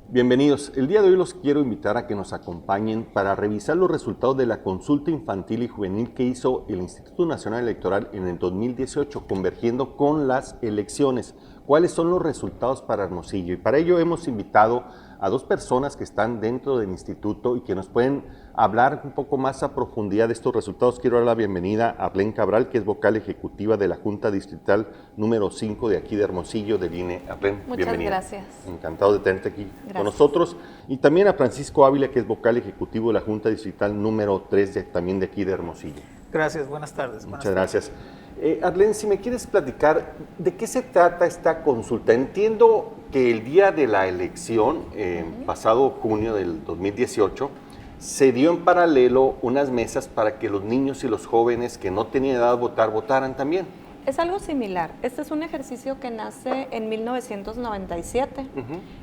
Bienvenidos. El día de hoy los quiero invitar a que nos acompañen para revisar los resultados de la consulta infantil y juvenil que hizo el Instituto Nacional Electoral en el 2018, convergiendo con las elecciones. ¿Cuáles son los resultados para Hermosillo? Y para ello hemos invitado a dos personas que están dentro del instituto y que nos pueden hablar un poco más a profundidad de estos resultados. Quiero dar la bienvenida a Arlene Cabral, que es vocal ejecutiva de la Junta Distrital número 5 de aquí de Hermosillo, del INE. Arlene, bienvenida. Muchas gracias. Encantado de tenerte aquí con nosotros. Y también a Francisco Ávila, que es vocal ejecutivo de la Junta Distrital número 3 también de aquí de Hermosillo. Gracias, buenas tardes. Muchas gracias. Arlene, si me quieres platicar, ¿de qué se trata esta consulta? Entiendo que el día de la elección, pasado junio del 2018, se dio en paralelo unas mesas para que los niños y los jóvenes que no tenían edad de votar, votaran también. Es algo similar. Este es un ejercicio que nace en 1997,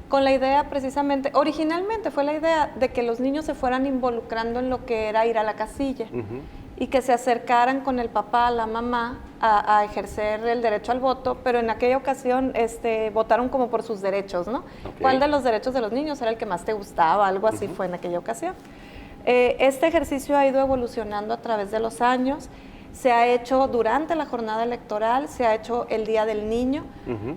con la idea precisamente, originalmente fue la idea de que los niños se fueran involucrando en lo que era ir a la casilla. Y que se acercaran con el papá, la mamá, a ejercer el derecho al voto, pero en aquella ocasión votaron como por sus derechos, ¿no? Okay. ¿Cuál de los derechos de los niños era el que más te gustaba? Algo así fue en aquella ocasión. Este ejercicio ha ido evolucionando a través de los años, se ha hecho durante la jornada electoral, se ha hecho el Día del Niño,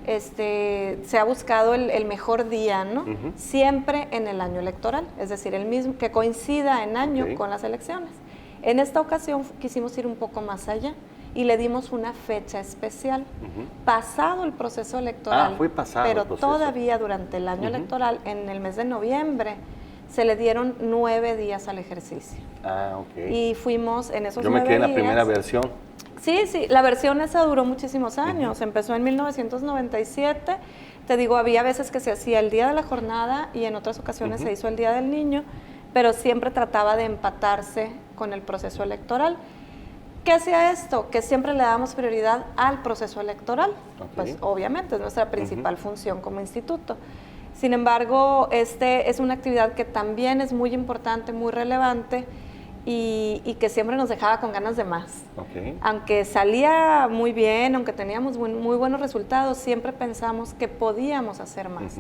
se ha buscado el mejor día, ¿no? Siempre en el año electoral, es decir, el mismo, que coincida en año con las elecciones. En esta ocasión quisimos ir un poco más allá y le dimos una fecha especial, pasado el proceso electoral, fue pasado pero el proceso. Todavía durante el año electoral, en el mes de noviembre, se le dieron 9 días al ejercicio. Ok. Y fuimos en esos 9 días. Yo me quedé en la primera versión. Sí, la versión esa duró muchísimos años, empezó en 1997, te digo, había veces que se hacía el día de la jornada y en otras ocasiones se hizo el Día del Niño, pero siempre trataba de empatarse con el proceso electoral. ¿Qué hacía esto? Que siempre le damos prioridad al proceso electoral, pues obviamente es nuestra principal función como instituto. Sin embargo, es una actividad que también es muy importante, muy relevante y que siempre nos dejaba con ganas de más. Aunque salía muy bien, aunque teníamos muy buenos resultados, siempre pensamos que podíamos hacer más.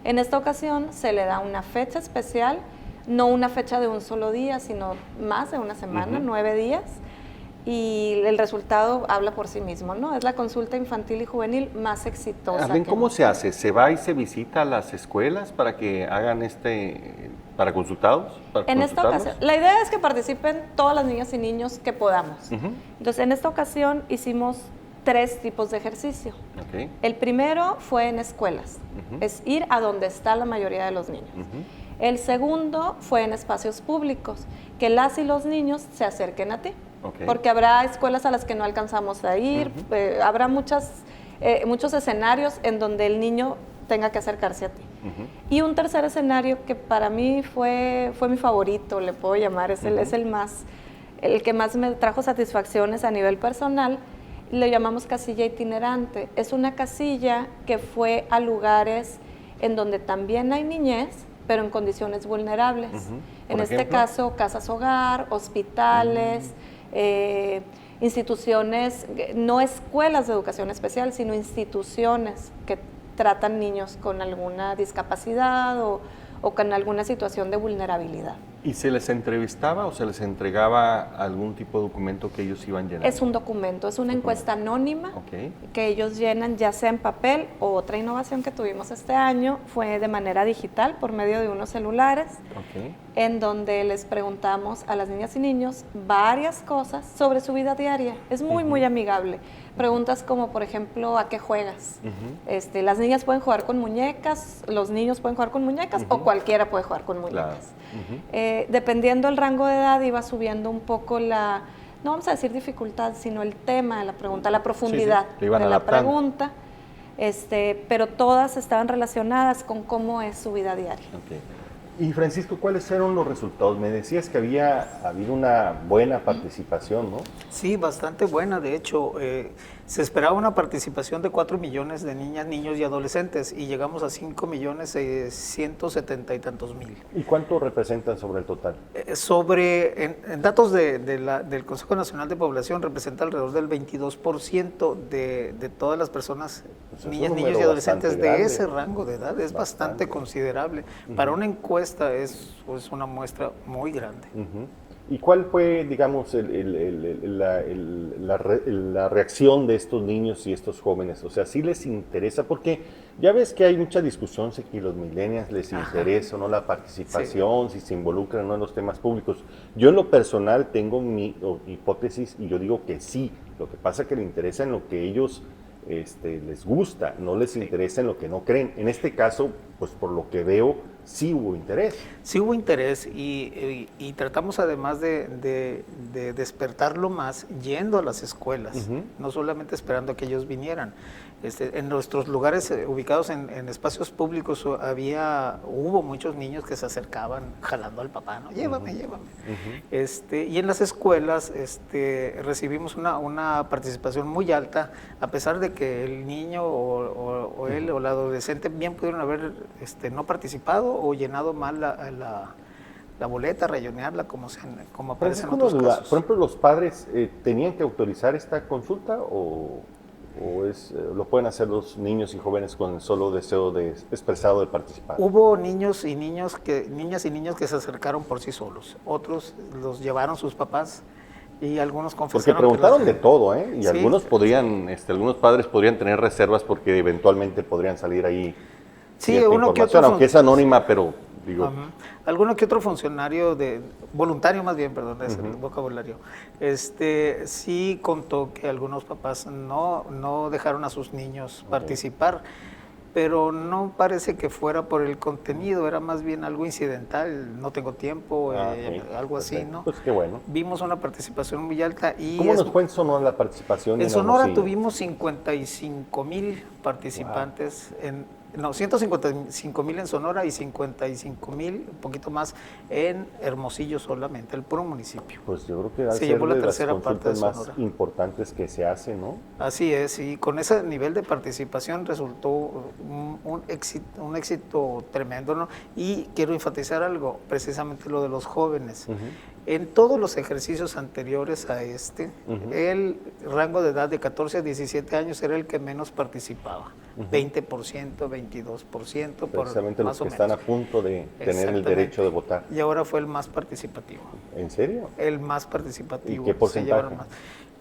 En esta ocasión se le da una fecha especial, no una fecha de un solo día, sino más de una semana, 9 días, y el resultado habla por sí mismo, ¿no? Es la consulta infantil y juvenil más exitosa. ¿Cómo se hace? ¿Se va y se visita a las escuelas para que hagan para consultados? En esta ocasión, la idea es que participen todas las niñas y niños que podamos. Entonces, en esta ocasión hicimos 3 tipos de ejercicio. El primero fue en escuelas, es ir a donde está la mayoría de los niños. El segundo fue en espacios públicos, que las y los niños se acerquen a ti, porque habrá escuelas a las que no alcanzamos a ir, habrá muchos escenarios en donde el niño tenga que acercarse a ti. Y un tercer escenario que para mí fue mi favorito, le puedo llamar, es el que más me trajo satisfacciones a nivel personal, le llamamos casilla itinerante. Es una casilla que fue a lugares en donde también hay niñez, pero en condiciones vulnerables. En este caso, casas hogar, hospitales, instituciones, no escuelas de educación especial, sino instituciones que tratan niños con alguna discapacidad o con alguna situación de vulnerabilidad. ¿Y se les entrevistaba o se les entregaba algún tipo de documento que ellos iban llenando? Es un documento, es una encuesta anónima que ellos llenan ya sea en papel o otra innovación que tuvimos este año fue de manera digital por medio de unos celulares en donde les preguntamos a las niñas y niños varias cosas sobre su vida diaria. Es muy amigable. Preguntas como, por ejemplo, ¿a qué juegas? Las niñas pueden jugar con muñecas, los niños pueden jugar con muñecas o cualquiera puede jugar con muñecas. Dependiendo del rango de edad iba subiendo un poco no vamos a decir dificultad, sino el tema de la pregunta, la profundidad de la pregunta, pero todas estaban relacionadas con cómo es su vida diaria. Y Francisco, ¿cuáles fueron los resultados? Me decías que había habido una buena participación, ¿no? Sí, bastante buena. De hecho, se esperaba una participación de 4 millones de niñas, niños y adolescentes y llegamos a 5 millones 170 y tantos mil. ¿Y cuánto representan sobre el total? En datos del Consejo Nacional de Población representa alrededor del 22% de todas las personas, Pues niñas, niños y adolescentes de ese rango de edad. Es bastante considerable. Para una encuesta es una muestra muy grande. ¿Y cuál fue, digamos, la reacción de estos niños y estos jóvenes? O sea, ¿sí les interesa? Porque ya ves que hay mucha discusión si que los millennials les interesa o no la participación, si se involucran o no en los temas públicos. Yo en lo personal tengo mi hipótesis y yo digo que sí. Lo que pasa es que les interesa en lo que ellos les gusta, no les interesa en lo que no creen. En este caso, pues por lo que veo, sí hubo interés. Sí hubo interés y tratamos además de despertarlo más yendo a las escuelas, no solamente esperando a que ellos vinieran. En nuestros lugares ubicados en espacios públicos hubo muchos niños que se acercaban jalando al papá, ¿no? Llévame, llévame. Y en las escuelas recibimos una participación muy alta, a pesar de que el niño o él o el adolescente bien pudieron haber no participado o llenado mal la boleta, rayonearla como aparece en otros casos. Por ejemplo, ¿los padres tenían que autorizar esta consulta o lo pueden hacer los niños y jóvenes con el solo deseo expresado de participar? Hubo niñas y niños que se acercaron por sí solos, otros los llevaron sus papás y algunos confesaron. Porque preguntaron de todo, ¿eh? Y sí, algunos algunos padres podrían tener reservas porque eventualmente podrían salir ahí. Sí, uno que otro, aunque es anónima, pero digo. Alguno que otro funcionario voluntario más bien, perdón, es el vocabulario, sí contó que algunos papás no dejaron a sus niños participar, pero no parece que fuera por el contenido, era más bien algo incidental, no tengo tiempo, algo así, ¿no? Pues qué bueno. Vimos una participación muy alta. ¿Cómo nos fue en Sonora la participación? En Sonora tuvimos 55,000 participantes, 155,000 en Sonora y 55,000, un poquito más, en Hermosillo solamente, el puro municipio. Pues yo creo que se llevó la tercera parte de más Sonora. Importantes que se hacen, ¿no? Así es, y con ese nivel de participación resultó un éxito tremendo, ¿no? Y quiero enfatizar algo, precisamente lo de los jóvenes. En todos los ejercicios anteriores a el rango de edad de 14 a 17 años era el que menos participaba, 20%, 22%, precisamente más los que o están a menos. punto de tener el derecho de votar. Y ahora fue el más participativo. ¿En serio? El más participativo. ¿Y qué porcentaje?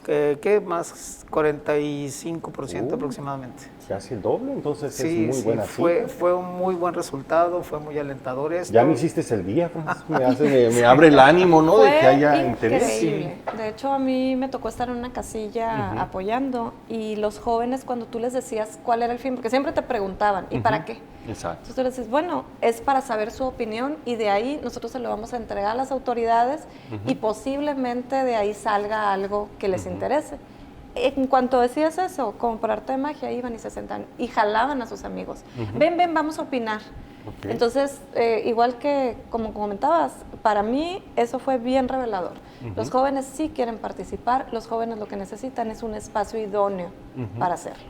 ¿Qué más? 45% aproximadamente. Casi el doble, entonces Sí, es muy buena fue un muy buen resultado, fue muy alentador esto. Ya me hiciste el día, Francisco, me abre el ánimo, ¿no? De que haya interés. Sí. De hecho, a mí me tocó estar en una casilla apoyando y los jóvenes, cuando tú les decías cuál era el fin, porque siempre te preguntaban, ¿y para qué? Exacto. Entonces tú les dices, bueno, es para saber su opinión y de ahí nosotros se lo vamos a entregar a las autoridades y posiblemente de ahí salga algo que les interese. En cuanto decías eso, como por arte de magia, iban y se sentaban y jalaban a sus amigos. Ven, vamos a opinar. Entonces, igual que como comentabas, para mí eso fue bien revelador. Los jóvenes sí quieren participar, los jóvenes lo que necesitan es un espacio idóneo para hacerlo.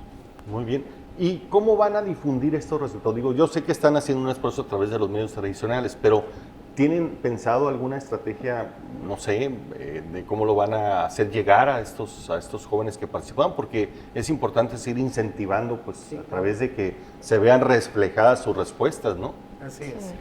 Muy bien. ¿Y cómo van a difundir estos resultados? Digo, yo sé que están haciendo un esfuerzo a través de los medios tradicionales, pero ¿tienen pensado alguna estrategia, no sé, de cómo lo van a hacer llegar a estos jóvenes que participan? Porque es importante seguir incentivando, pues, a través de que se vean reflejadas sus respuestas, ¿no? Así es.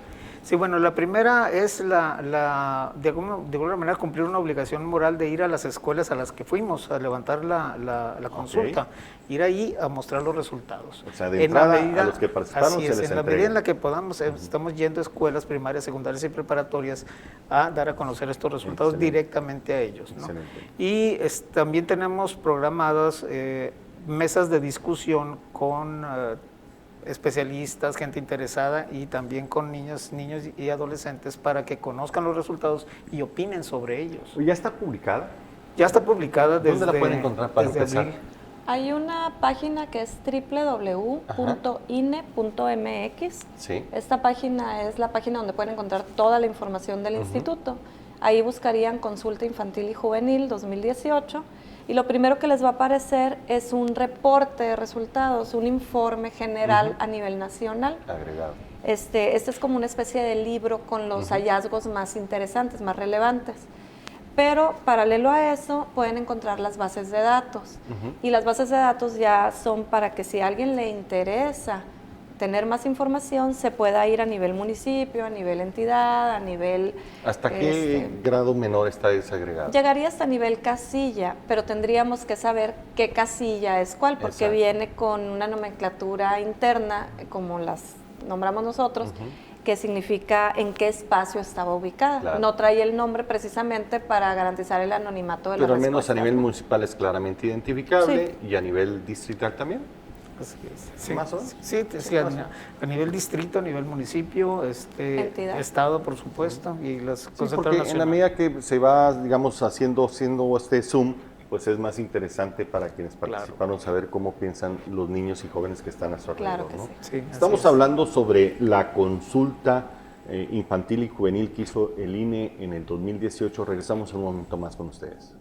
Sí, bueno, la primera es de alguna manera cumplir una obligación moral de ir a las escuelas a las que fuimos a levantar la consulta, ir ahí a mostrar los resultados. O sea, de entrada a los que participaron se les entrega. En la medida en la que podamos, estamos yendo a escuelas primarias, secundarias y preparatorias a dar a conocer estos resultados directamente a ellos, ¿no? Y también tenemos programadas mesas de discusión con especialistas, gente interesada y también con niños y adolescentes para que conozcan los resultados y opinen sobre ellos. ¿Ya está publicada? Ya está publicada desde... ¿Dónde la pueden encontrar para empezar? Abril. Hay una página que es www.ine.mx. Sí. Esta página es la página donde pueden encontrar toda la información del instituto. Ahí buscarían Consulta Infantil y Juvenil 2018 y lo primero que les va a aparecer es un reporte de resultados, un informe general a nivel nacional. Agregado. Este es como una especie de libro con los hallazgos más interesantes, más relevantes. Pero paralelo a eso pueden encontrar las bases de datos. Y las bases de datos ya son para que si a alguien le interesa tener más información, se pueda ir a nivel municipio, a nivel entidad, a nivel... ¿Hasta qué grado menor está desagregado? Llegaría hasta nivel casilla, pero tendríamos que saber qué casilla es cuál, porque viene con una nomenclatura interna, como las nombramos nosotros, que significa en qué espacio estaba ubicada. Claro. No trae el nombre precisamente para garantizar el anonimato de la Pero al menos a respuesta. nivel municipal es claramente identificable y a nivel distrital también. Sí, ¿Más o menos? sí, a nivel distrito, a nivel municipio, Entidad. estado, por supuesto, y las Sí, cosas porque en la medida que se va, digamos, haciendo este Zoom, pues es más interesante para quienes participaron saber cómo piensan los niños y jóvenes que están a su alrededor. Claro que ¿no? sí. Sí, Estamos hablando sobre la consulta infantil y juvenil que hizo el INE en el 2018. Regresamos en un momento más con ustedes.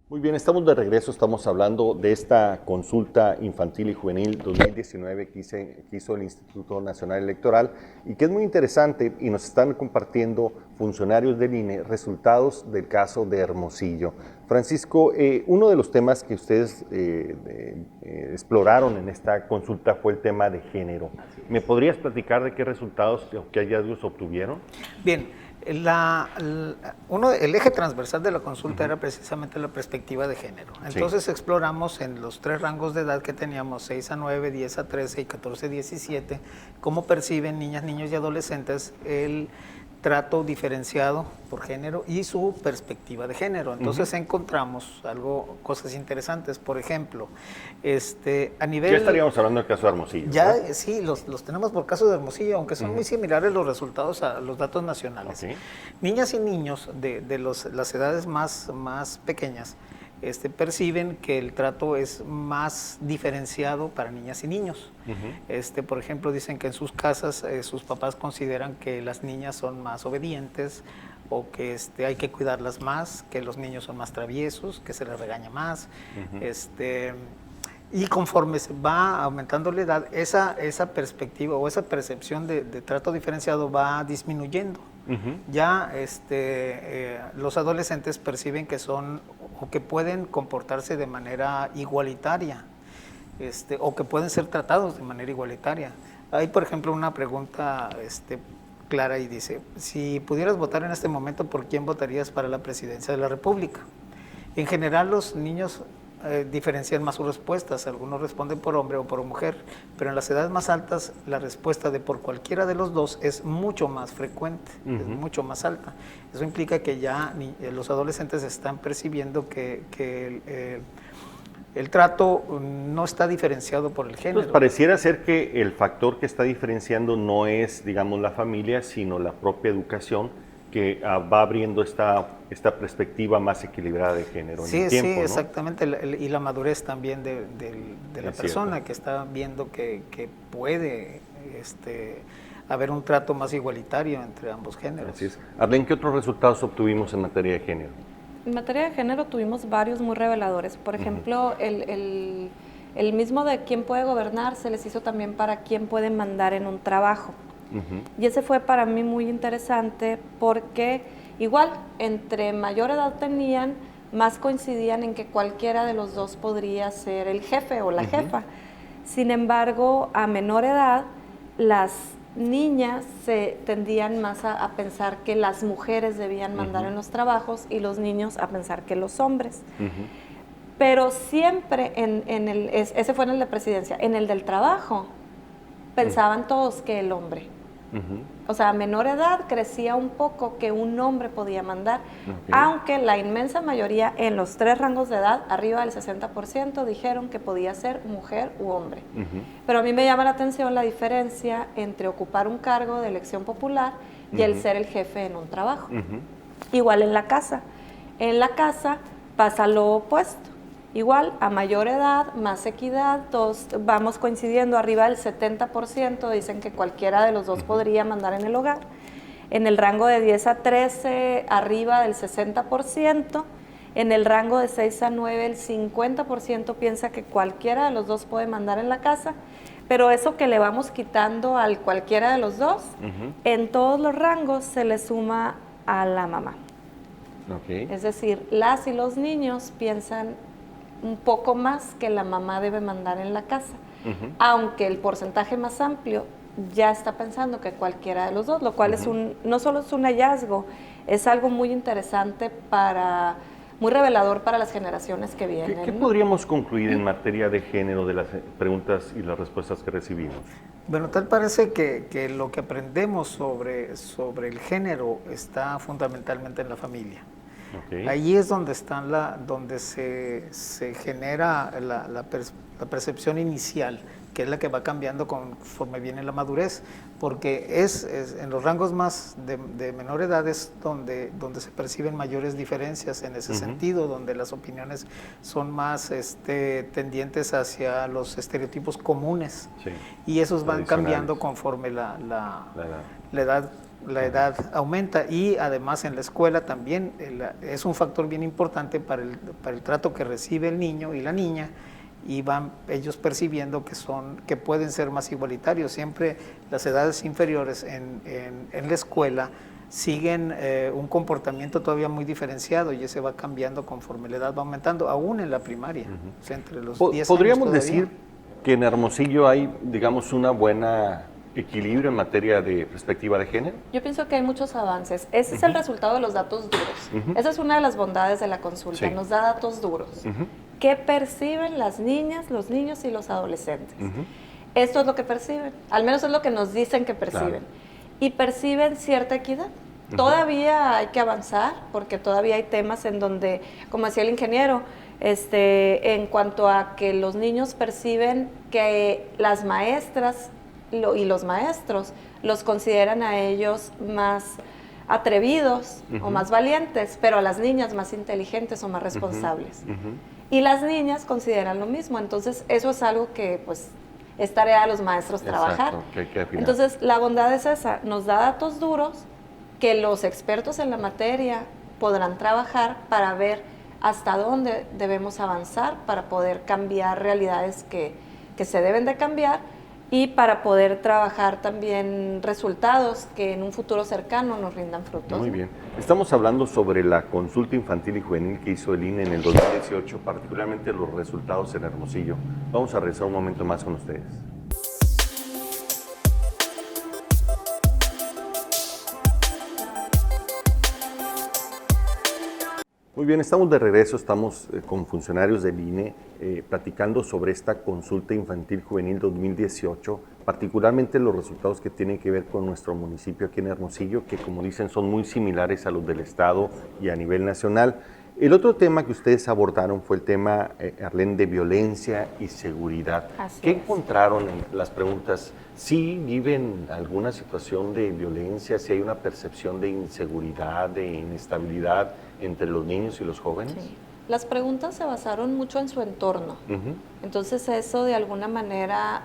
Muy bien, estamos de regreso, estamos hablando de esta consulta infantil y juvenil 2019 que hizo el Instituto Nacional Electoral y que es muy interesante y nos están compartiendo funcionarios del INE resultados del caso de Hermosillo. Francisco, uno de los temas que ustedes exploraron en esta consulta fue el tema de género. ¿Me podrías platicar de qué resultados o qué hallazgos obtuvieron? Bien. El eje transversal de la consulta era precisamente la perspectiva de género. Entonces exploramos en los 3 rangos de edad que teníamos, 6 a 9, 10 a 13 y 14 a 17, cómo perciben niñas, niños y adolescentes el trato diferenciado por género y su perspectiva de género. Entonces encontramos cosas interesantes. Por ejemplo, a nivel... Ya estaríamos hablando del caso de Hermosillo. Ya, ¿verdad? sí, los tenemos por caso de Hermosillo, aunque son muy similares los resultados a los datos nacionales. Niñas y niños de las edades más pequeñas perciben que el trato es más diferenciado para niñas y niños. Por ejemplo, dicen que en sus casas sus papás consideran que las niñas son más obedientes o que hay que cuidarlas más, que los niños son más traviesos, que se les regaña más. Y conforme se va aumentando la edad, esa perspectiva o esa percepción de trato diferenciado va disminuyendo. Ya los adolescentes perciben que son o que pueden comportarse de manera igualitaria o que pueden ser tratados de manera igualitaria. Hay, por ejemplo, una pregunta clara y dice, si pudieras votar en este momento, ¿por quién votarías para la presidencia de la República? En general, los niños diferencian más sus respuestas, algunos responden por hombre o por mujer, pero en las edades más altas la respuesta de por cualquiera de los dos es mucho más frecuente, es mucho más alta. Eso implica que ya los adolescentes están percibiendo que el trato no está diferenciado por el género. Pues pareciera ser que el factor que está diferenciando no es, digamos, la familia, sino la propia educación que va abriendo esta perspectiva más equilibrada de género en el tiempo, Sí, ¿no? exactamente, y la madurez también de la persona que está viendo que puede haber un trato más igualitario entre ambos géneros. Así es. Arlene, ¿qué otros resultados obtuvimos en materia de género? En materia de género tuvimos varios muy reveladores. Por ejemplo, el mismo de quién puede gobernar se les hizo también para quién puede mandar en un trabajo. Y ese fue para mí muy interesante porque igual, entre mayor edad tenían, más coincidían en que cualquiera de los dos podría ser el jefe o la jefa. Sin embargo, a menor edad, las niñas se tendían más a pensar que las mujeres debían mandar en los trabajos y los niños a pensar que los hombres. Pero siempre ese fue en el de presidencia, en el del trabajo, pensaban todos que el hombre. O sea, a menor edad crecía un poco que un hombre podía mandar, aunque la inmensa mayoría en los 3 rangos de edad, arriba del 60%, dijeron que podía ser mujer u hombre. Pero a mí me llama la atención la diferencia entre ocupar un cargo de elección popular y el ser el jefe en un trabajo. Igual en la casa. En la casa pasa lo opuesto. Igual, a mayor edad, más equidad, todos vamos coincidiendo, arriba del 70% dicen que cualquiera de los dos podría mandar en el hogar. En el rango de 10 a 13, arriba del 60%. En el rango de 6 a 9, el 50% piensa que cualquiera de los dos puede mandar en la casa. Pero eso que le vamos quitando al cualquiera de los dos, en todos los rangos se le suma a la mamá. Es decir, las y los niños piensan un poco más que la mamá debe mandar en la casa, aunque el porcentaje más amplio ya está pensando que cualquiera de los dos, lo cual es no solo es un hallazgo, es algo muy interesante muy revelador para las generaciones que vienen. ¿Qué podríamos concluir en materia de género de las preguntas y las respuestas que recibimos? Bueno, tal parece que lo que aprendemos sobre el género está fundamentalmente en la familia. Ahí es donde donde se genera la percepción inicial, que es la que va cambiando conforme viene la madurez, porque es en los rangos más de menor edad es donde se perciben mayores diferencias en ese sentido, donde las opiniones son más tendientes hacia los estereotipos comunes, y esos van cambiando conforme la edad aumenta, y además en la escuela también es un factor bien importante para el trato que recibe el niño y la niña, y van ellos percibiendo que pueden ser más igualitarios. Siempre las edades inferiores en la escuela siguen un comportamiento todavía muy diferenciado, y ese va cambiando conforme la edad va aumentando, aún en la primaria. O sea, entre los 10 ¿Podríamos años decir que en Hermosillo hay, digamos, una buena equilibrio en materia de perspectiva de género? Yo pienso que hay muchos avances. Ese es el resultado de los datos duros. Esa es una de las bondades de la consulta, nos da datos duros. ¿Qué perciben las niñas, los niños y los adolescentes? Esto es lo que perciben, al menos es lo que nos dicen que perciben. Y perciben cierta equidad. Todavía hay que avanzar, porque todavía hay temas en donde, como decía el ingeniero, en cuanto a que los niños perciben que las maestras y los maestros los consideran a ellos más atrevidos o más valientes, pero a las niñas más inteligentes o más responsables. Y las niñas consideran lo mismo, entonces eso es algo que pues es tarea de los maestros trabajar. Que hay que afinar. Entonces la bondad es esa, nos da datos duros que los expertos en la materia podrán trabajar para ver hasta dónde debemos avanzar para poder cambiar realidades que se deben de cambiar, y para poder trabajar también resultados que en un futuro cercano nos rindan frutos. Muy bien. Estamos hablando sobre la consulta infantil y juvenil que hizo el INE en el 2018, particularmente los resultados en Hermosillo. Vamos a regresar un momento más con ustedes. Muy bien, estamos de regreso, estamos con funcionarios del INE platicando sobre esta consulta infantil juvenil 2018, particularmente los resultados que tienen que ver con nuestro municipio aquí en Hermosillo, que como dicen son muy similares a los del Estado y a nivel nacional. El otro tema que ustedes abordaron fue el tema, Arlene, de violencia y seguridad. ¿Qué encontraron en las preguntas? ¿Sí viven alguna situación de violencia? ¿Si hay una percepción de inseguridad, de inestabilidad entre los niños y los jóvenes? Sí. Las preguntas se basaron mucho en su entorno. Entonces eso de alguna manera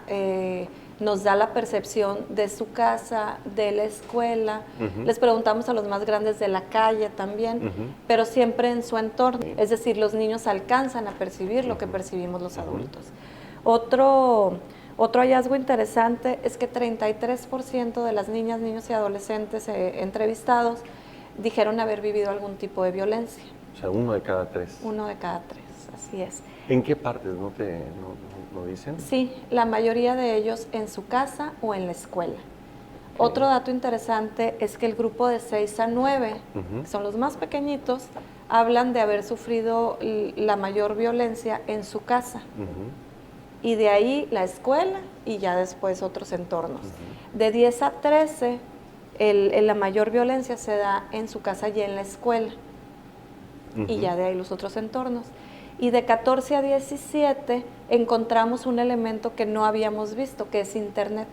nos da la percepción de su casa, de la escuela. Les preguntamos a los más grandes de la calle también, pero siempre en su entorno. Es decir, los niños alcanzan a percibir lo que percibimos los adultos. Otro hallazgo interesante es que 33% de las niñas, niños y adolescentes entrevistados dijeron haber vivido algún tipo de violencia. O sea, 1 de cada 3. 1 de cada 3, así es. ¿En qué partes no dicen? Sí, la mayoría de ellos en su casa o en la escuela. Otro dato interesante es que el grupo de 6 a 9, que son los más pequeñitos, hablan de haber sufrido la mayor violencia en su casa. y de ahí la escuela y ya después otros entornos. De 10 a 13, la mayor violencia se da en su casa y en la escuela, y ya de ahí los otros entornos. Y de 14 a 17 encontramos un elemento que no habíamos visto, que es Internet.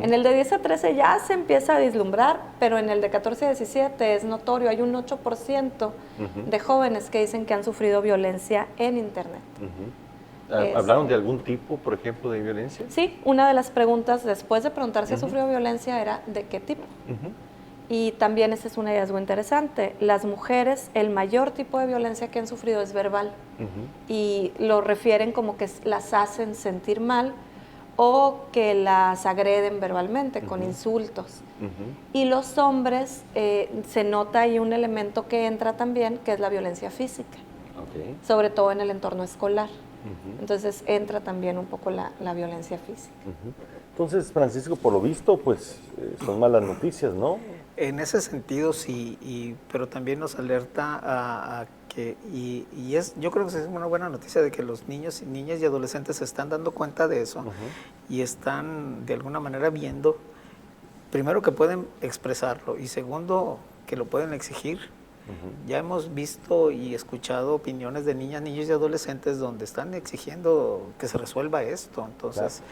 En el de 10 a 13 ya se empieza a vislumbrar, pero en el de 14 a 17 es notorio. Hay un 8% de jóvenes que dicen que han sufrido violencia en Internet. ¿Hablaron de algún tipo, por ejemplo, de violencia? Sí, una de las preguntas después de preguntar si ha sufrido violencia era ¿de qué tipo? Y también ese es un hallazgo interesante. Las mujeres, el mayor tipo de violencia que han sufrido es verbal, y lo refieren como que las hacen sentir mal o que las agreden verbalmente con insultos. Y los hombres, se nota ahí un elemento que entra también, que es la violencia física, sobre todo en el entorno escolar. Entonces entra también un poco la violencia física. Entonces, Francisco, por lo visto, pues son malas noticias, ¿no? En ese sentido sí, pero también nos alerta a que, yo creo que es una buena noticia de que los niños, niñas y adolescentes se están dando cuenta de eso y están de alguna manera viendo, primero, que pueden expresarlo y segundo, que lo pueden exigir. Ya hemos visto y escuchado opiniones de niñas, niños y adolescentes donde están exigiendo que se resuelva esto. Entonces,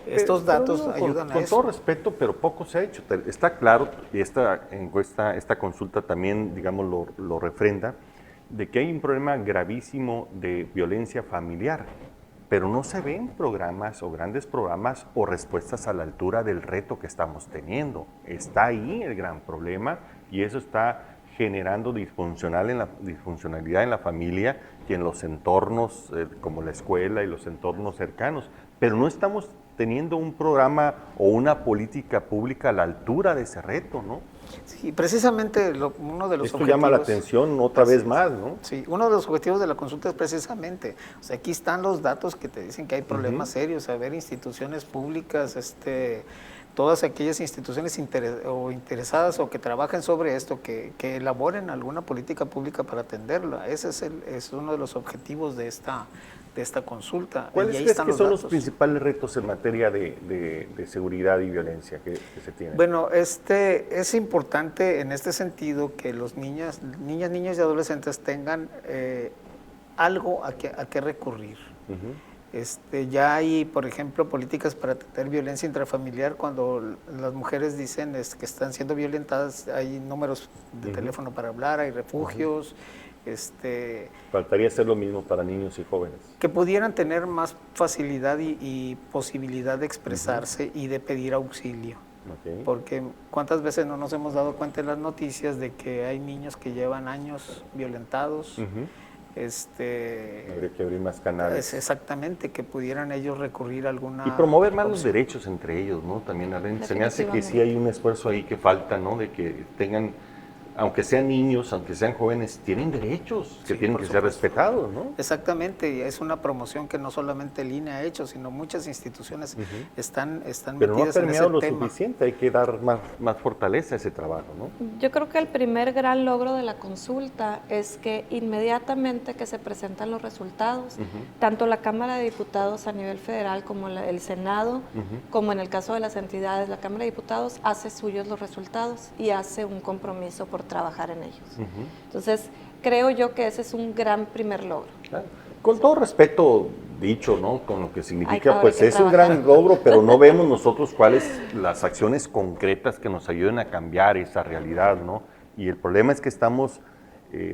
estos datos ayudan a eso. Con todo respeto, pero poco se ha hecho. Está claro, y esta encuesta, esta consulta también, digamos, lo refrenda, de que hay un problema gravísimo de violencia familiar, pero no se ven programas o grandes programas o respuestas a la altura del reto que estamos teniendo. Está ahí el gran problema y eso está generando disfuncionalidad en la familia y en los entornos como la escuela y los entornos cercanos, pero no estamos teniendo un programa o una política pública a la altura de ese reto, ¿no? Sí, precisamente uno de los Esto objetivos... llama la atención otra vez más, ¿no? Sí, uno de los objetivos de la consulta es precisamente, o sea, aquí están los datos que te dicen que hay problemas serios, a ver, instituciones públicas, todas aquellas instituciones interesadas o que trabajen sobre esto, que elaboren alguna política pública para atenderla. Ese es uno de los objetivos de esta consulta. ¿Cuáles crees que son los principales retos en materia de seguridad y violencia que se tienen? Bueno, es importante en este sentido que los niños y adolescentes tengan algo a qué recurrir. Ya hay, por ejemplo, políticas para atender violencia intrafamiliar. Cuando las mujeres dicen que están siendo violentadas, hay números de teléfono para hablar, hay refugios. Faltaría hacer lo mismo para niños y jóvenes. Que pudieran tener más facilidad y posibilidad de expresarse y de pedir auxilio. Porque cuántas veces no nos hemos dado cuenta en las noticias de que hay niños que llevan años violentados. Habría que abrir más canales. Exactamente, que pudieran ellos recurrir a alguna... Y promover más los derechos entre ellos, ¿no? También se me hace que sí hay un esfuerzo ahí que falta, ¿no? De que tengan, aunque sean niños, aunque sean jóvenes, tienen derechos que tienen que ser respetados, ¿no? Exactamente, es una promoción que no solamente el INE ha hecho, sino muchas instituciones están Pero no ha metidas en ese permeado lo tema. suficiente, hay que dar más fortaleza a ese trabajo, ¿no? Yo creo que el primer gran logro de la consulta es que inmediatamente que se presentan los resultados, tanto la Cámara de Diputados a nivel federal como el Senado, como en el caso de las entidades, la Cámara de Diputados hace suyos los resultados y hace un compromiso por trabajar en ellos. Entonces, creo yo que ese es un gran primer logro. Claro. Con todo respeto dicho, ¿no? Con lo que significa, pues es un trabajar. gran logro, pero no vemos nosotros cuáles las acciones concretas que nos ayuden a cambiar esa realidad, ¿no? Y el problema es que estamos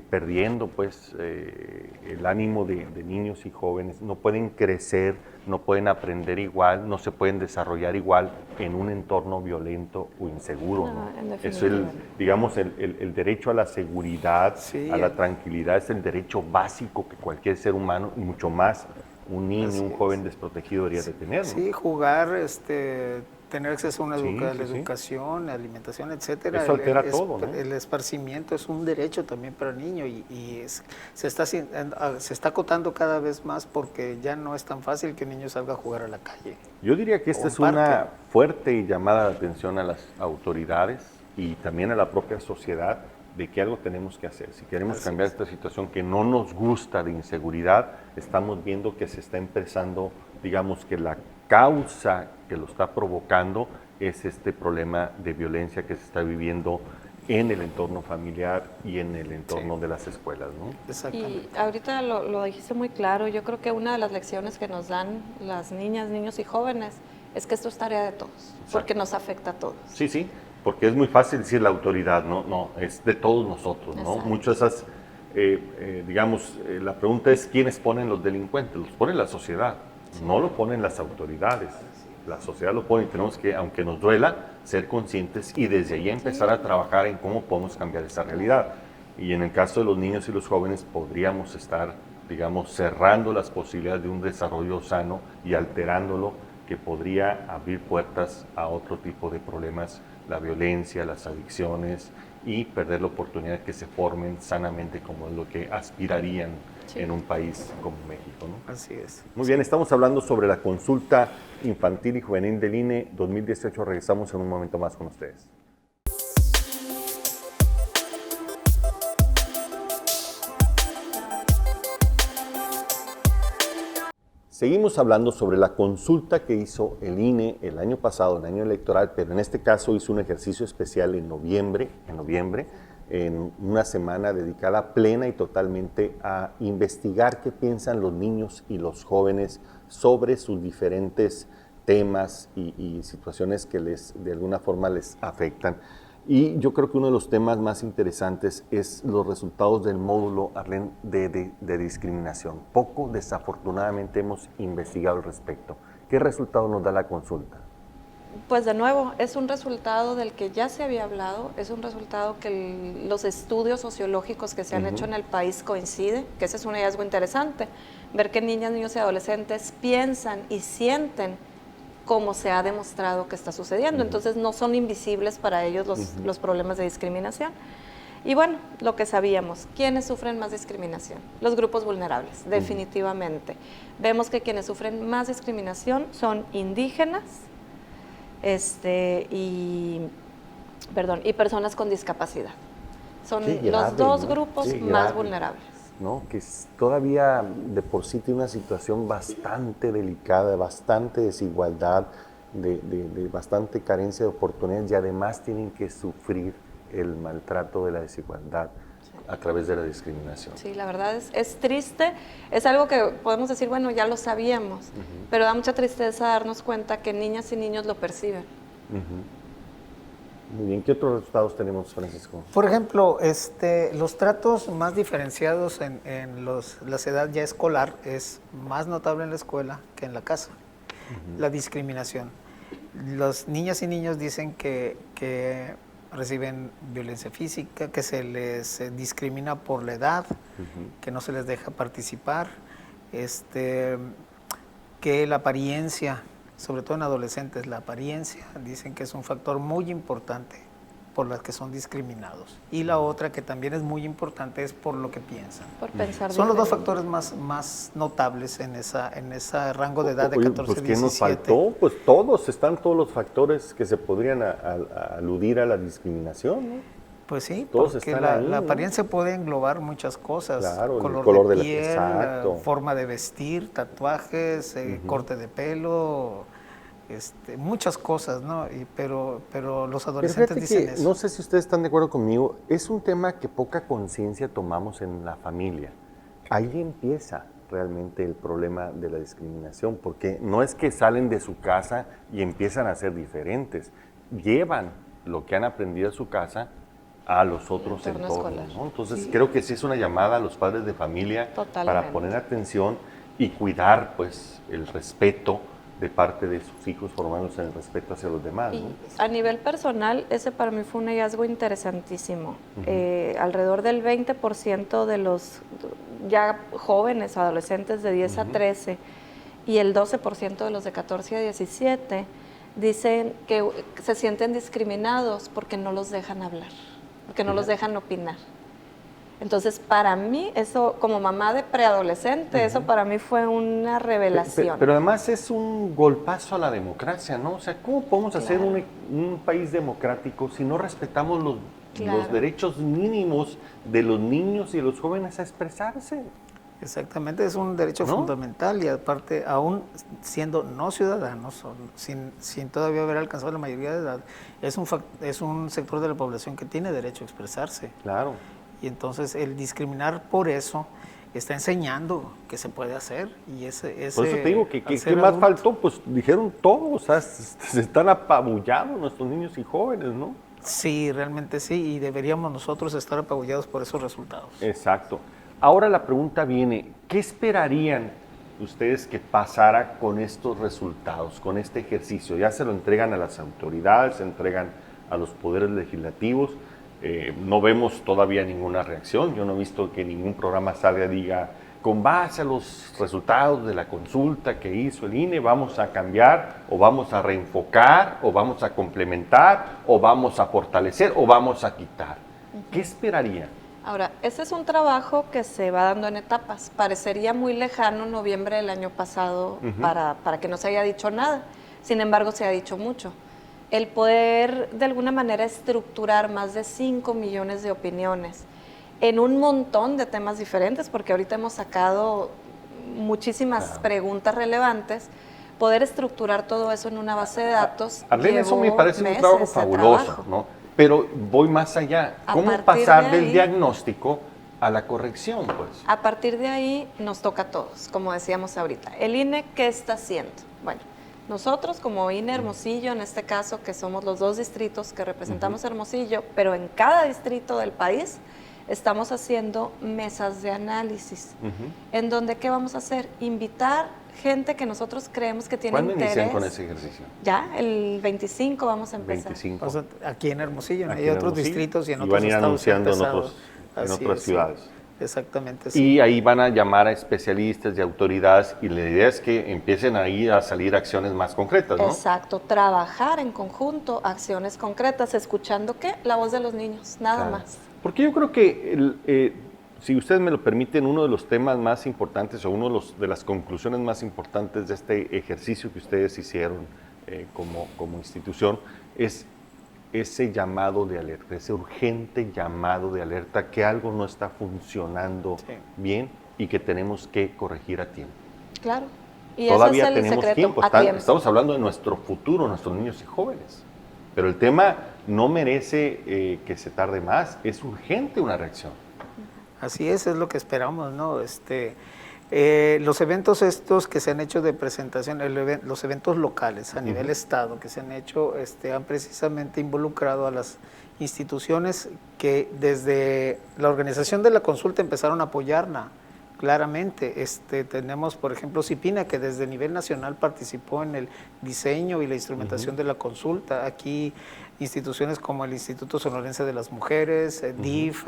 perdiendo, pues, el ánimo de niños y jóvenes. No pueden crecer, no pueden aprender igual, no se pueden desarrollar igual en un entorno violento o inseguro, ¿no? Es digamos, el derecho a la seguridad, a la tranquilidad, es el derecho básico que cualquier ser humano, y mucho más un niño, un joven desprotegido debería de tener, ¿no? Sí, jugar, tener acceso a una educación, alimentación, etcétera. Eso altera todo, ¿no? El esparcimiento es un derecho también para el niño se está acotando cada vez más porque ya no es tan fácil que un niño salga a jugar a la calle. Yo diría que esta es una fuerte llamada de atención a las autoridades y también a la propia sociedad de que algo tenemos que hacer. Si queremos cambiar esta situación que no nos gusta de inseguridad, estamos viendo que se está empezando, digamos que la causa que lo está provocando es este problema de violencia que se está viviendo en el entorno familiar y en el entorno de las escuelas, ¿no? Exactamente. Y ahorita lo dijiste muy claro, yo creo que una de las lecciones que nos dan las niñas, niños y jóvenes es que esto es tarea de todos, porque nos afecta a todos. Sí, sí, porque es muy fácil decir la autoridad, no, es de todos nosotros, ¿no? Exacto. Muchas de esas, la pregunta es ¿quiénes ponen los delincuentes? Los pone la sociedad, no lo ponen las autoridades. La sociedad lo pone y tenemos que, aunque nos duela, ser conscientes y desde ahí empezar a trabajar en cómo podemos cambiar esa realidad. Y en el caso de los niños y los jóvenes podríamos estar, digamos, cerrando las posibilidades de un desarrollo sano y alterándolo, que podría abrir puertas a otro tipo de problemas, la violencia, las adicciones, y perder la oportunidad de que se formen sanamente como es lo que aspirarían en un país como México, ¿no? Así es. Muy bien, estamos hablando sobre la consulta infantil y juvenil del INE 2018. Regresamos en un momento más con ustedes. Seguimos hablando sobre la consulta que hizo el INE el año pasado, el año electoral, pero en este caso hizo un ejercicio especial en noviembre, en una semana dedicada plena y totalmente a investigar qué piensan los niños y los jóvenes sobre sus diferentes temas y situaciones que de alguna forma les afectan. Y yo creo que uno de los temas más interesantes es los resultados del módulo, Arlene, de discriminación. Poco, desafortunadamente, hemos investigado al respecto. ¿Qué resultado nos da la consulta? Pues de nuevo, es un resultado del que ya se había hablado, es un resultado que los estudios sociológicos que se han hecho en el país coinciden, que ese es un hallazgo interesante, ver que niñas, niños y adolescentes piensan y sienten como se ha demostrado que está sucediendo. Entonces no son invisibles para ellos los problemas de discriminación. Y bueno, lo que sabíamos, ¿quiénes sufren más discriminación? Los grupos vulnerables, definitivamente. Vemos que quienes sufren más discriminación son indígenas y personas con discapacidad. Son los dos grupos más vulnerables. ¿No? Que todavía de por sí tiene una situación bastante delicada, bastante desigualdad, de bastante carencia de oportunidades y además tienen que sufrir el maltrato de la desigualdad a través de la discriminación. Sí, la verdad es triste, es algo que podemos decir, bueno, ya lo sabíamos, pero da mucha tristeza darnos cuenta que niñas y niños lo perciben. Muy bien, ¿qué otros resultados tenemos, Francisco? Por ejemplo, los tratos más diferenciados en la edad ya escolar es más notable en la escuela que en la casa. La discriminación. Las niñas y niños dicen que reciben violencia física, que se les discrimina por la edad, que no se les deja participar, que la apariencia, sobre todo en adolescentes, la apariencia, dicen que es un factor muy importante por las que son discriminados. Y la otra que también es muy importante es por lo que piensan. Por pensar son los dos factores diferente. más notables en ese rango de edad de 14 pues, a 17. ¿qué nos faltó? Pues están todos los factores que se podrían aludir a la discriminación, ¿no? Pues sí, Todos porque están la ahí, ¿no? apariencia puede englobar muchas cosas. Claro, color el color de de piel, exacto. forma de vestir, tatuajes, corte de pelo, muchas cosas, ¿no? Pero los adolescentes dicen eso. No sé si ustedes están de acuerdo conmigo, es un tema que poca conciencia tomamos en la familia. Ahí empieza realmente el problema de la discriminación, porque no es que salen de su casa y empiezan a ser diferentes, llevan lo que han aprendido en su casa a los otros entornos, ¿no? Entonces creo que sí es una llamada a los padres de familia para poner atención y cuidar pues el respeto de parte de sus hijos, formándose en el respeto hacia los demás, ¿no? A nivel personal, ese para mí fue un hallazgo interesantísimo. Alrededor del 20% de los ya jóvenes, adolescentes de 10 a 13 y el 12% de los de 14 a 17 dicen que se sienten discriminados porque no los dejan hablar, porque no los dejan opinar. Entonces, para mí, eso, como mamá de preadolescente, eso para mí fue una revelación. Pero además es un golpazo a la democracia, ¿no? O sea, ¿cómo podemos hacer un país democrático si no respetamos los derechos mínimos de los niños y de los jóvenes a expresarse? Exactamente, es un derecho ¿No? fundamental y aparte, aún siendo no ciudadanos, sin todavía haber alcanzado la mayoría de edad, es un sector de la población que tiene derecho a expresarse. Claro. Y entonces el discriminar por eso está enseñando que se puede hacer. Y ese Por eso te digo que al ¿qué ser más adulto, faltó? Pues dijeron todo, o sea, se están apabullados nuestros niños y jóvenes, ¿no? Sí, realmente sí, y deberíamos nosotros estar apabullados por esos resultados. Exacto. Ahora la pregunta viene, ¿qué esperarían ustedes que pasara con estos resultados, con este ejercicio? Ya se lo entregan a las autoridades, se entregan a los poderes legislativos, no vemos todavía ninguna reacción, yo no he visto que ningún programa salga y diga, con base a los resultados de la consulta que hizo el INE, vamos a cambiar, o vamos a reenfocar, o vamos a complementar, o vamos a fortalecer, o vamos a quitar. ¿Qué esperarían? Ahora, ese es un trabajo que se va dando en etapas. Parecería muy lejano noviembre del año pasado para que no se haya dicho nada. Sin embargo, se ha dicho mucho. El poder, de alguna manera, estructurar más de 5 millones de opiniones en un montón de temas diferentes, porque ahorita hemos sacado muchísimas preguntas relevantes, poder estructurar todo eso en una base de datos. Arlene, eso me llevó parece un meses trabajo de fabuloso, trabajo. ¿no? Pero voy más allá. A ¿Cómo partir pasar de del ahí- diagnóstico a la corrección, pues? A partir de ahí nos toca a todos, como decíamos ahorita. El INE, ¿qué está haciendo? Bueno, nosotros como INE Hermosillo, en este caso, que somos los 2 distritos que representamos Hermosillo, pero en cada distrito del país estamos haciendo mesas de análisis, en donde, ¿qué vamos a hacer? Invitar gente que nosotros creemos que tiene ¿Cuándo interés. inician con ese ejercicio? Ya, el 25 vamos a empezar. 25. O sea, aquí en Hermosillo, Aquí hay en otros Hermosillo, distritos y en y otros van a ir estados anunciando en empezado. en Así otras es, ciudades. Sí. Exactamente, sí. Y ahí van a llamar a especialistas y autoridades y la idea es que empiecen ahí a salir acciones más concretas, ¿no? Exacto, trabajar en conjunto, acciones concretas, escuchando ¿qué? La voz de los niños, nada Claro. más. Porque yo creo que, si ustedes me lo permiten, uno de los temas más importantes o de las conclusiones más importantes de este ejercicio que ustedes hicieron como institución es ese llamado de alerta, ese urgente llamado de alerta que algo no está funcionando bien y que tenemos que corregir a tiempo. Claro. Y Todavía ese es el tenemos secreto, tiempo, a tiempo. estamos hablando de nuestro futuro, nuestros niños y jóvenes. Pero el tema no merece que se tarde más, es urgente una reacción. Así es lo que esperamos, ¿no? Los eventos estos que se han hecho de presentación, los eventos locales a nivel estado que se han hecho, han precisamente involucrado a las instituciones que desde la organización de la consulta empezaron a apoyarla claramente. Tenemos, por ejemplo, CIPINA, que desde nivel nacional participó en el diseño y la instrumentación de la consulta. Aquí instituciones como el Instituto Sonorense de las Mujeres, DIF,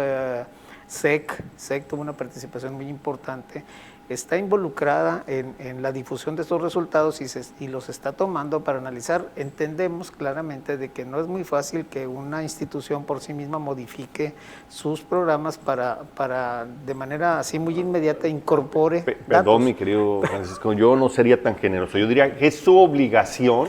SEC tuvo una participación muy importante. Está involucrada en la difusión de estos resultados y los está tomando para analizar. Entendemos claramente de que no es muy fácil que una institución por sí misma modifique sus programas para de manera así muy inmediata incorpore datos. Perdón, mi querido Francisco, yo no sería tan generoso. Yo diría que es su obligación,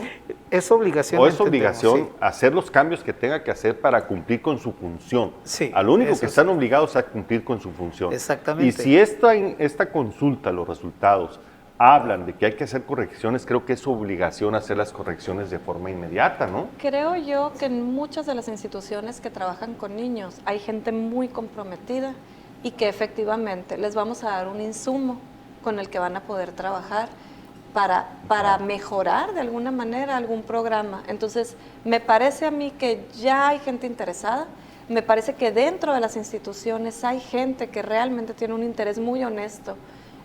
Es obligación. o es entendemos, obligación sí. hacer los cambios que tenga que hacer para cumplir con su función. Sí, Al único eso que sí. están obligados a cumplir con su función. Exactamente. Y si esta consulta, los resultados, hablan de que hay que hacer correcciones, creo que es su obligación hacer las correcciones de forma inmediata, ¿no? Creo yo que en muchas de las instituciones que trabajan con niños hay gente muy comprometida y que efectivamente les vamos a dar un insumo con el que van a poder trabajar para mejorar de alguna manera algún programa. Entonces, me parece a mí que ya hay gente interesada, me parece que dentro de las instituciones hay gente que realmente tiene un interés muy honesto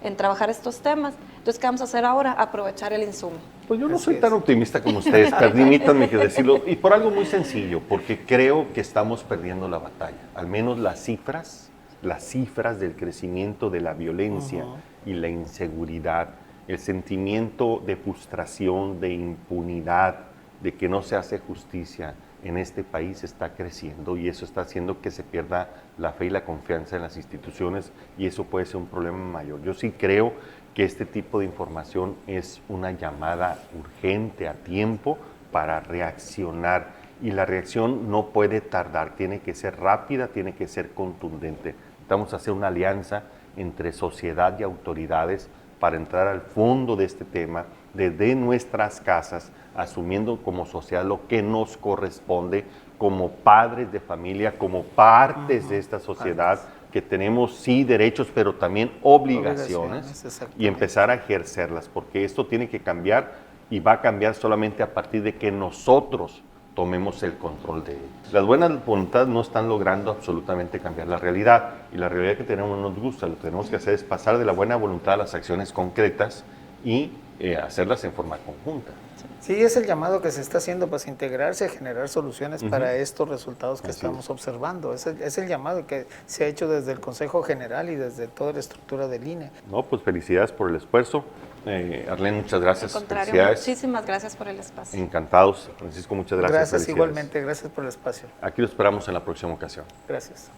en trabajar estos temas. Entonces, ¿qué vamos a hacer ahora? Aprovechar el insumo. Pues yo no Así soy tan es. optimista como ustedes, permítanme que decirlo, y por algo muy sencillo, porque creo que estamos perdiendo la batalla. Al menos las cifras del crecimiento de la violencia y la inseguridad, el sentimiento de frustración, de impunidad, de que no se hace justicia en este país está creciendo y eso está haciendo que se pierda la fe y la confianza en las instituciones y eso puede ser un problema mayor. Yo sí creo que este tipo de información es una llamada urgente a tiempo para reaccionar y la reacción no puede tardar, tiene que ser rápida, tiene que ser contundente. Necesitamos hacer una alianza entre sociedad y autoridades para entrar al fondo de este tema desde nuestras casas, asumiendo como sociedad lo que nos corresponde como padres de familia, como partes de esta sociedad, que tenemos sí derechos, pero también obligaciones y empezar a ejercerlas, porque esto tiene que cambiar y va a cambiar solamente a partir de que nosotros tomemos el control de ello. Las buenas voluntades no están logrando absolutamente cambiar la realidad, y la realidad que tenemos no nos gusta. Lo que tenemos que hacer es pasar de la buena voluntad a las acciones concretas y hacerlas en forma conjunta. Sí, es el llamado que se está haciendo, pues integrarse, generar soluciones para estos resultados que estamos observando. Es el llamado que se ha hecho desde el Consejo General y desde toda la estructura del INE. No, pues felicidades por el esfuerzo. Arlene, muchas gracias. Al contrario, felicidades. muchísimas gracias por el espacio. Encantados. Francisco, muchas gracias. Gracias igualmente, gracias por el espacio. Aquí lo esperamos en la próxima ocasión. Gracias.